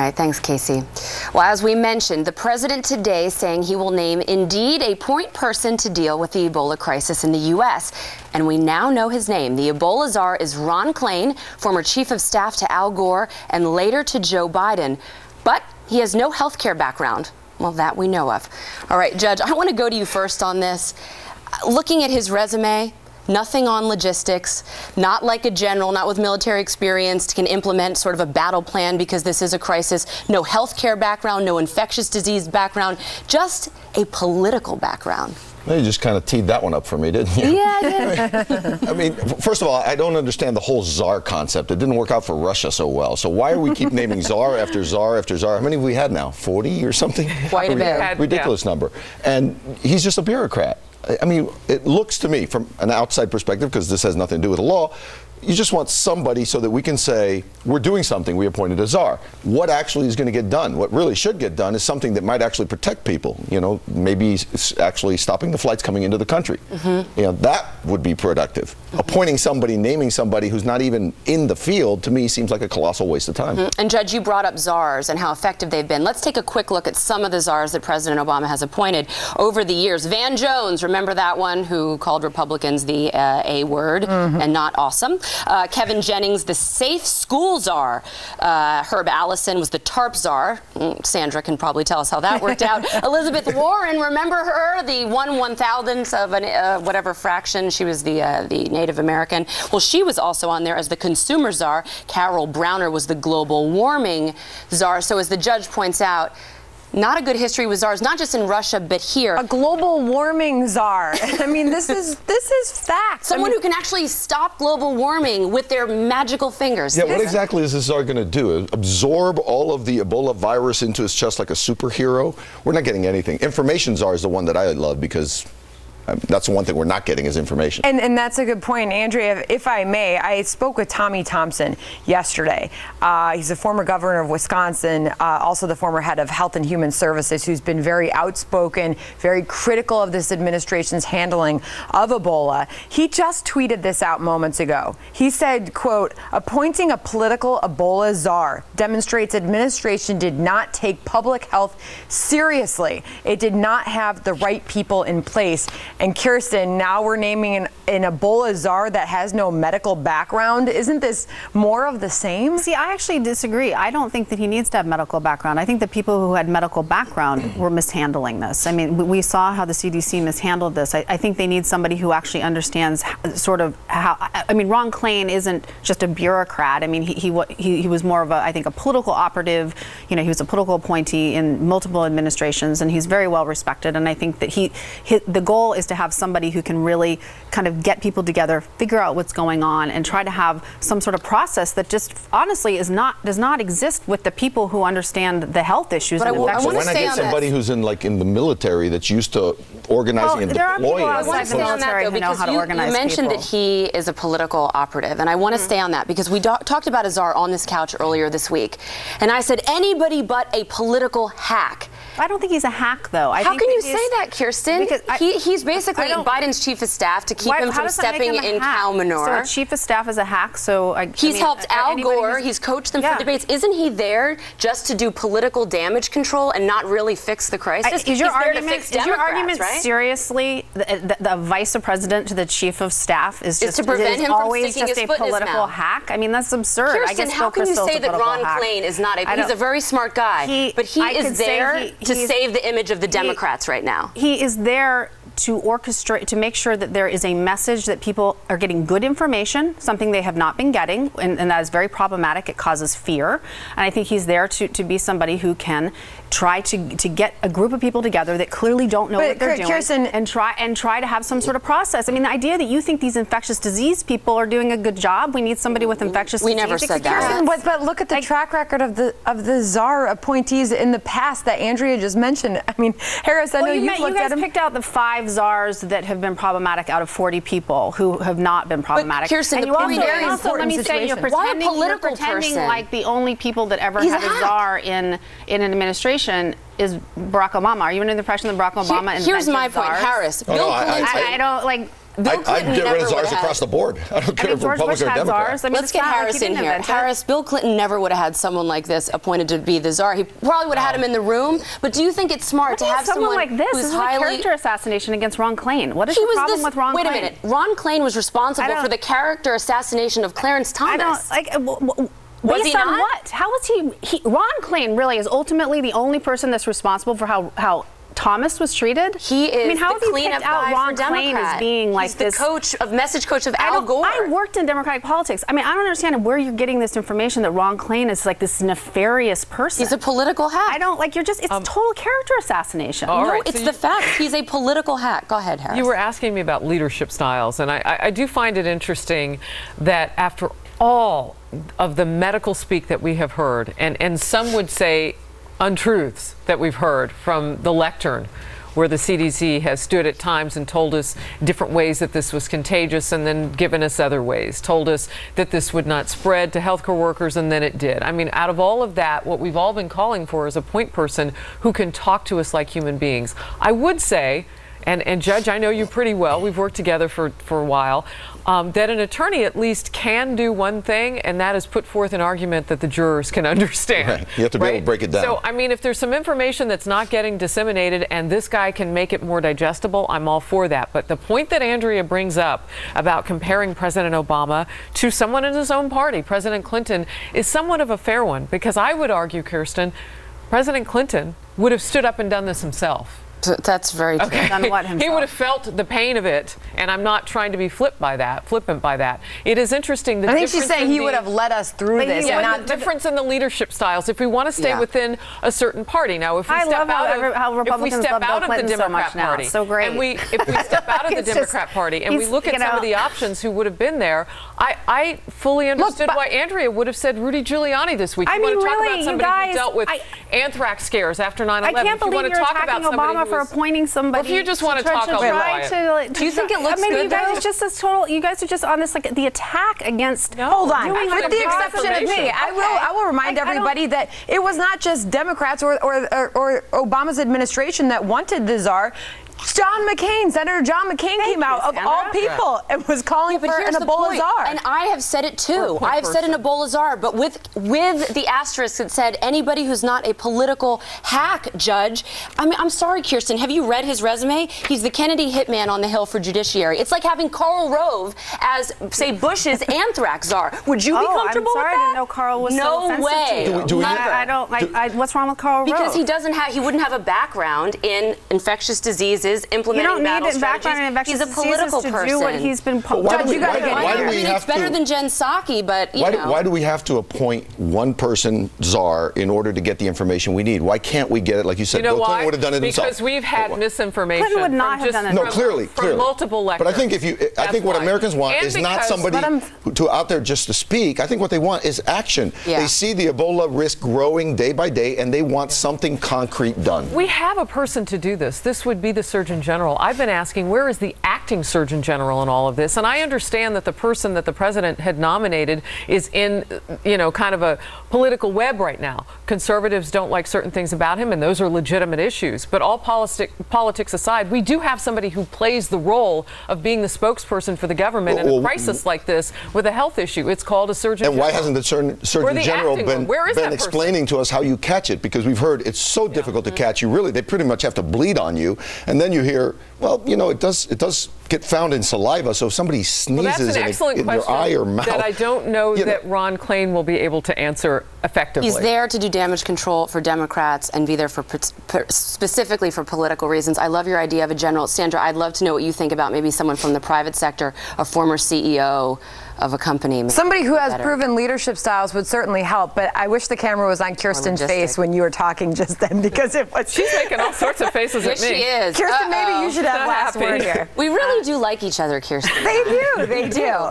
All right, thanks, Casey. Well, as we mentioned, the president today saying he will name indeed a point person to deal with the Ebola crisis in the U.S. And we now know his name. The Ebola czar is Ron Klain, former chief of staff to Al Gore and later to Joe Biden. But he has no health care background. Well, that we know of. All right, Judge, I want to go to you first on this. Looking at his resume, nothing on logistics, not like a general, not with military experience, can implement sort of a battle plan because this is a crisis. No healthcare background, no infectious disease background, just a political background. Well, you just kind of teed that one up for me, didn't you? Yeah, I did. I mean, first of all, I don't understand the whole czar concept. It didn't work out for Russia so well. So why are we keep naming czar after czar after czar? How many have we had now? 40 or something? Quite a bit. Ridiculous number. And he's just a bureaucrat. I mean, it looks to me, from an outside perspective, because this has nothing to do with the law, you just want somebody so that we can say, we're doing something, we appointed a czar. What actually is going to get done? What really should get done is something that might actually protect people. You know, maybe actually stopping the flights coming into the country. You know, that would be productive. Appointing somebody, naming somebody who's not even in the field, to me, seems like a colossal waste of time. And Judge, you brought up czars and how effective they've been. Let's take a quick look at some of the czars that President Obama has appointed over the years. Van Jones, remember that one, who called Republicans the A word and not awesome. Kevin Jennings, the safe school czar. Herb Allison was the TARP czar. Sandra can probably tell us how that worked out. Elizabeth Warren, remember her? The 1/1000th of an, whatever fraction. She was the Native American. Well, she was also on there as the consumer czar. Carol Browner was the global warming czar. So as the judge points out, not a good history with czars, not just in Russia, but here. A global warming czar. I mean, this is fact. Someone who can actually stop global warming with their magical fingers. Yeah, what exactly is this czar going to do? Absorb all of the Ebola virus into his chest like a superhero? We're not getting anything. Information czar is the one that I love because that's the one thing we're not getting is information. And that's a good point. Andrea, if I may, I spoke with Tommy Thompson yesterday. He's a former governor of Wisconsin, also the former head of Health and Human Services, who's been very outspoken, very critical of this administration's handling of Ebola. He just tweeted this out moments ago. He said, quote, appointing a political Ebola czar demonstrates administration did not take public health seriously. It did not have the right people in place. And Kirsten, now we're naming an Ebola czar that has no medical background. Isn't this more of the same? See, I actually disagree. I don't think that he needs to have medical background. I think the people who had medical background were mishandling this. I mean, we saw how the CDC mishandled this. I think they need somebody who actually understands sort of how, I mean, Ron Klain isn't just a bureaucrat. I mean, he was more of a, I think, a political operative. You know, he was a political appointee in multiple administrations, and he's very well respected. And I think that the goal is to have somebody who can really kind of get people together, figure out what's going on, and try to have some sort of process that just honestly does not exist with the people who understand the health issues. But and I want when I get somebody who's in the military that's used to organizing and deploying. I want to stay on that though, because you mentioned that he is a political operative, and I want to stay on that because we talked about a czar on this couch earlier this week, and I said anybody but a political hack. I don't think he's a hack, though. How can you say that, Kirsten? He's basically Biden's chief of staff to keep him from stepping in cow manure. So a chief of staff is a hack. So he's helped Al Gore. He's coached them for debates. Isn't he there just to do political damage control and not really fix the crisis? Is your argument seriously the vice president to the chief of staff is just to prevent him from sticking his a foot in his political mouth? hack? I mean, that's absurd. Kirsten, how can you say that Ron Klain is not he's a very smart guy, but he is there to save the image of the Democrats right now. He is there to orchestrate, to make sure that there is a message that people are getting good information, something they have not been getting, and that is very problematic. It causes fear. And I think he's there to be somebody who can try to get a group of people together that clearly don't know what they're doing, Kirsten, and try to have some sort of process. I mean, the idea that you think these infectious disease people are doing a good job, we need somebody with infectious disease. We never said that. Kirsten, but look at the track record of the czar appointees in the past that Andrea just mentioned. I mean, Harris, I know you've looked at them. You guys picked out the 5 czars that have been problematic out of 40 people who have not been problematic. But Kirsten, and you also let me say, you're pretending like the only people that ever had a czar in an administration is Barack Obama. Are you under the impression that Barack Obama invented Here's my point, czars? Harris. I don't like. I'd get rid of czars across the board. I don't care if George Bush Republican or had Democrat. czars. I mean, Let's it's get not like he Harris in didn't here. invent it. Harris, Bill Clinton never would have had someone like this appointed to be the czar. He probably would have had him in the room. But do you think it's smart to have someone like this? who's This is like highly character assassination against Ron Klain. What is the problem with Ron Klain? Wait a minute. Ron Klain was responsible for the character assassination of Clarence Thomas. Based on what? How was he? Ron Klain really is ultimately the only person that's responsible for how Thomas was treated. He is. I mean, how the have you cleanup picked out guy Ron for Klain Democrat. as being like He's this? the message coach of Al Gore. I worked in Democratic politics. I mean, I don't understand where you're getting this information that Ron Klain is like this nefarious person. He's a political hack. I don't like. You're just. It's total character assassination. No, right, it's so the fact. He's a political hack. Go ahead, Harris. You were asking me about leadership styles, and I do find it interesting that after all of the medical speak that we have heard, and some would say untruths that we've heard from the lectern, where the CDC has stood at times and told us different ways that this was contagious and then given us other ways, told us that this would not spread to healthcare workers, and then it did. I mean, out of all of that, what we've all been calling for is a point person who can talk to us like human beings. I would say, and Judge, I know you pretty well, we've worked together for a while, that an attorney at least can do one thing, and that is put forth an argument that the jurors can understand. Right. You have to be able to break it down. So, I mean, if there's some information that's not getting disseminated and this guy can make it more digestible, I'm all for that. But the point that Andrea brings up about comparing President Obama to someone in his own party, President Clinton, is somewhat of a fair one, because I would argue, Kirsten, President Clinton would have stood up and done this himself. That's very true. Okay. Done what himself? He would have felt the pain of it, and I'm not trying to be flippant by that. It is interesting. I think she's saying he would have led us through this. Yeah, the difference in the leadership styles. If we want to stay within a certain party, now if we step how Republicans love Bill Clinton so much now. Party, so great. and if we step out of the Democrat Party and we look at some of the options who would have been there, I fully understood why Andrea would have said Rudy Giuliani this week. I mean, want to talk really, about somebody you guys, who dealt with anthrax scares after 9/11. I can't believe you're attacking Obama for appointing somebody. Well, if you just want to talk, I'll be quiet. Do you think it looks good? good, You guys though? are just this total. You guys are just on this like the attack against. Hold on. doing With the exception of me, I will remind everybody that it was not just Democrats or Obama's administration that wanted the czar. John McCain, Senator John McCain came out of all people and was calling for an Ebola czar. And I have said it too. I have said an Ebola czar, but with the asterisk that said anybody who's not a political hack, Judge. I mean, I'm sorry, Kirsten. Have you read his resume? He's the Kennedy hitman on the Hill for judiciary. It's like having Karl Rove as, say, Bush's anthrax czar. Would you be comfortable I'm sorry, with that? I didn't know Karl was so offensive way. to you. Never. I don't. What's wrong with Karl Rove? Because he wouldn't have a background in infectious diseases, implementing you don't battle need a background in strategies. infectious He's a political diseases to person. do what he's been. Why do we have it's better to? than Jen Psaki, but you know. Why do we have to appoint one person czar in order to get the information we need? Why can't we get it like you said? You know Bill Clinton why? would have done it himself. Because we've had misinformation. Clinton would not from have done it. No, clearly. From multiple lectures. But I think I think what Americans want is not somebody to out there just to speak. I think what they want is action. Yeah. They see the Ebola risk growing day by day, and they want something concrete done. We have a person to do this. This would be the Surgeon General. I've been asking, where is the acting Surgeon General in all of this? And I understand that the person that the president had nominated is in, kind of a political web right now. Conservatives don't like certain things about him, and those are legitimate issues. But all politics aside, we do have somebody who plays the role of being the spokesperson for the government in a crisis like this with a health issue. It's called a Surgeon General. And why hasn't the Surgeon General been explaining to us how you catch it? Because we've heard it's so difficult to catch. They pretty much have to bleed on you. And then you hear, well, it does get found in saliva. So if somebody sneezes in your eye or mouth. That I don't know that Ron Klain will be able to answer effectively. He's there to do damage control for Democrats and be there for specifically for political reasons. I love your idea of a general. Sandra, I'd love to know what you think about maybe someone from the private sector, a former CEO of a company. Somebody who has proven leadership styles would certainly help, but I wish the camera was on Kirsten's face when you were talking just then, because it was... She's making all sorts of faces at me. She is. Kirsten, maybe you should have last word here. We really do like each other, Kirsten. They do.